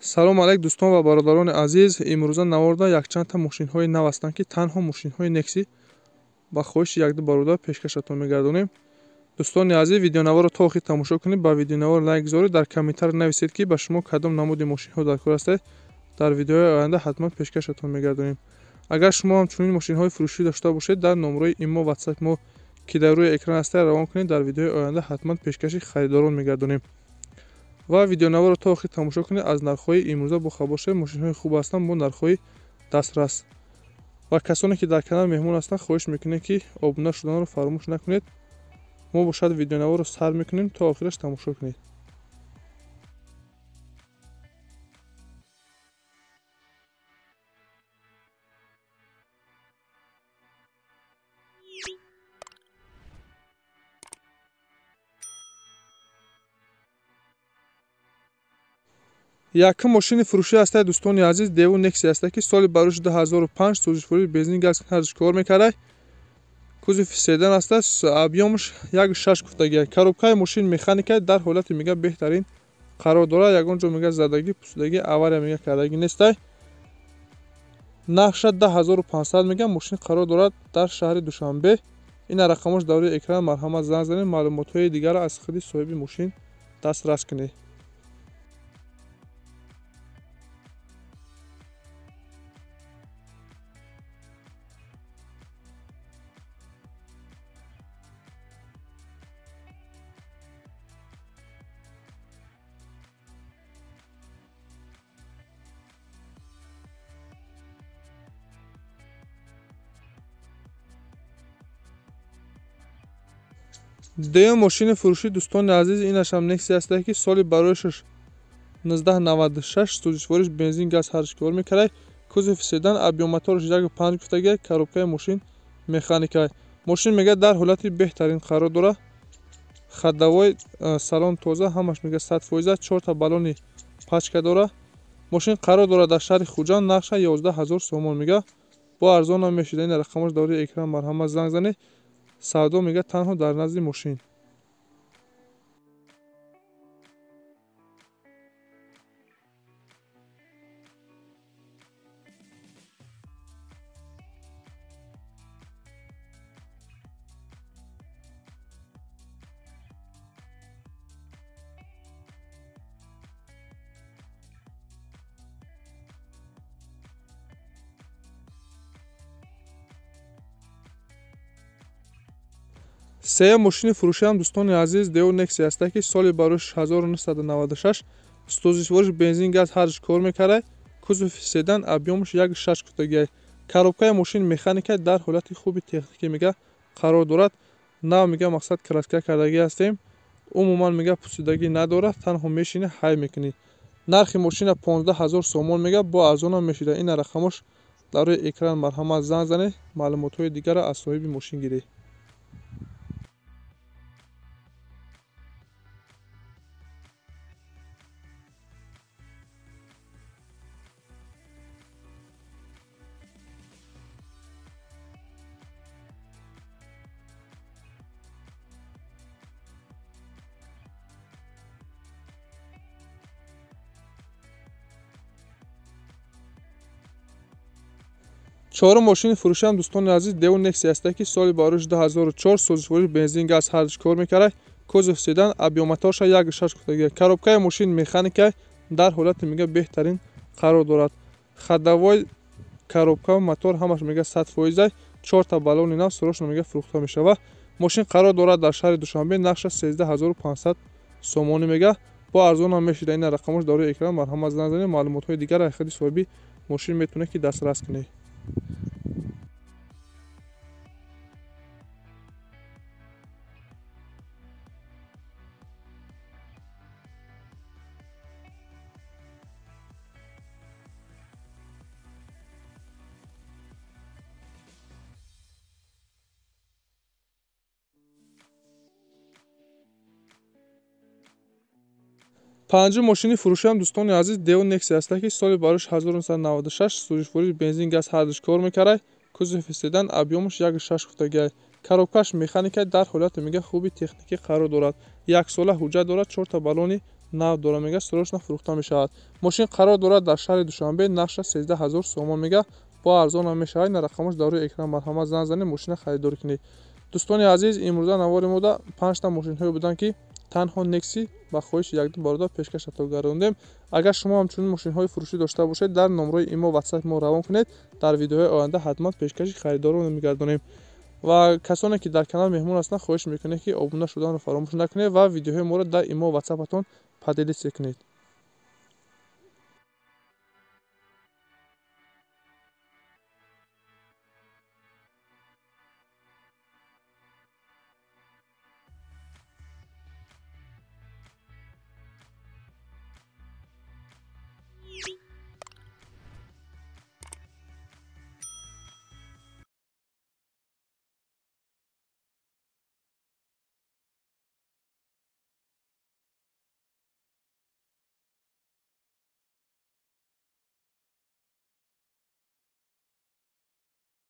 салом алайк дӯстон ва бародарони азиз. имрӯза наворда якчандта мошинҳои нав ҳастанд ки танҳо мошинҳои некси ба хоҳиши якду бародар пешкашатон мегардонем. дӯстони азиз, видеонаварро то охир тамошо кунед. Ба видеонавар лайк гузоред. дар комментар нависед ки ба шумо кадом намуди мошинҳо даркор астед. дар видеои оянда ҳатман пешкашатон мегардонем. агар шумо ҳамчунин мошинҳои фурӯшӣ дошта бошед, дар номерои имо ватсап мо ки дар рӯи экран астад равон кунед. дар видеои оянда ҳатман пешкаши харидорон мегардонем. ва видеонаварро то охир тамошо кунед. аз нархҳои имрӯза бохабар шавед. мошинҳои хуб ҳастанд бо нархҳои дастрас. ва касоне ки дар канал меҳмон ҳастанд, хоҳиш мекунем ки обуна шуданро фаромӯш накунед. мо бошад видеонаварро сар мекунем, то охираш тамошо кунед. якум мошини фурӯшӣ астаи дӯстони азиз, Devo Nexi астаи ки соли барӯши 2005 сӯзишвории бензин газ ҳарҷ кор мекардай. кузофи седан астаи объёмш 1.6 гуфтагия. коробкаи мошин механикаи дар ҳолати мега беҳтарин қарор дорад. ягон ҷо мега задагӣ, пусудагӣ, авария мега кардагӣ нестай. нақша 10500 мега. мошин қарор дорад дар шаҳри Душанбе. ина рақамош дар рӯи экран. марҳамат занг занед. маълумотҳои дигарро аз худи соҳиби мошин дастрас кунед. дуюм мошини фурӯшӣ дӯстони азиз, инашам Nexi астаи ки соли бароишаш 1996 сӯзишвориш бензин газ ҳарҷ кор мекардай. кузофи седан, объём-моторш 1.5 гуфтагия. коробкаи мошин механикай. мошин мега дар ҳолати беҳтарин қарор дорад. хаддавои салон тоза, ҳамаш мега 100%. 4 баллони пачка дорад. мошин қарор дорад дар шаҳри Хуҷанд. нақша 11000 сомон мега. бо арзон ҳам мешуда. ина рақамош дар рӯи экран. марҳамат занг занед. савдо мега танҳо дар назди мошин. сеюм мошини фурӯшиам дӯстони азиз, Devo Nexi астаи ки соли бароиши 1996 сӯзишвориш бензин газ ҳарҷ кор мекардай. кузофи седан, объёмш 1.6 гуфтагия. коробкаи мошин механикаи дар ҳолати хуби техникӣ мега қарор дорад. нав мега мақсад краска кардагӣ ҳастем. умуман мега пусудагӣ надорад. танҳо мешинӣ ҳай мекунӣ. нархи мошина 15000 сомон мега. бо арзонам мешуда. ина рақамош дар рӯи экран. марҳамат занг занед. маълумотҳои дигарро аз соҳиби мошин гиред. чорум мошини фурӯшиам дӯстони азиз, Devo Nexi астаи ки соли бароиши 2004 сӯзишвориш бензин газ ҳарҷ кор мекардай. кузофи седан, объём-моторша 1.6 гуфтагия. коробкаи мошин механикаи дар ҳолати мега беҳтарин қарор дорад. хаддавои коробка, мотор ҳамаш мега 100%. 4 баллони нав сӯрошон мега фурӯхта мешавад. мошин қарор дорад дар шаҳри Душанбе. нақша 13500 сомонӣ мега. бо арзон ҳам мешуда. ина рақамош дар рӯи экран. марҳамат занг занед. маълумотҳои дигарро аз худи соҳиби мошин метавонед ки дастрас кунед. панҷум мошини фурӯшиам дӯстони азиз, Devo Nexi астаи ки соли бароиши 1996 сӯзишвориш бензин газ ҳарҷ кор мекардай. кузофи седан, объёмш 1.6 гуфтагия. коробкаш механикаи дар ҳолати мега хуби техникӣ қарор дорад. 1 сола ҳуҷҷат дорад. 4 баллони нав дора мега, срочно фурӯхта мешавад. Мошин қарор дорад дар шаҳри Душанбе, нақша 13000 сомон мега, бо арзон ҳам мешавад. ин рақамаш дар рӯи экран марҳамат занг занед, мошина харидорӣ кунед. дӯстони азиз, имрӯза навори мода 5 та мошинҳое буданд, ки танҳо Nexi ба хоҳиши якду бародар пешкашатон гардондем. Агар шумо ҳамчунин мошинҳои фурӯшӣ дошта бошед, дар номрои имо WhatsApp мо равон кунед. Дар видеоҳои оянда ҳатман пешкаши харидорро мегардонем. ва касоне ки дар канал меҳмон ҳастанд, хоҳиш мекунем ки обуна шуданро фаромӯш накунед ва видеоҳои моро дар имо WhatsApp-атон падилист кунед.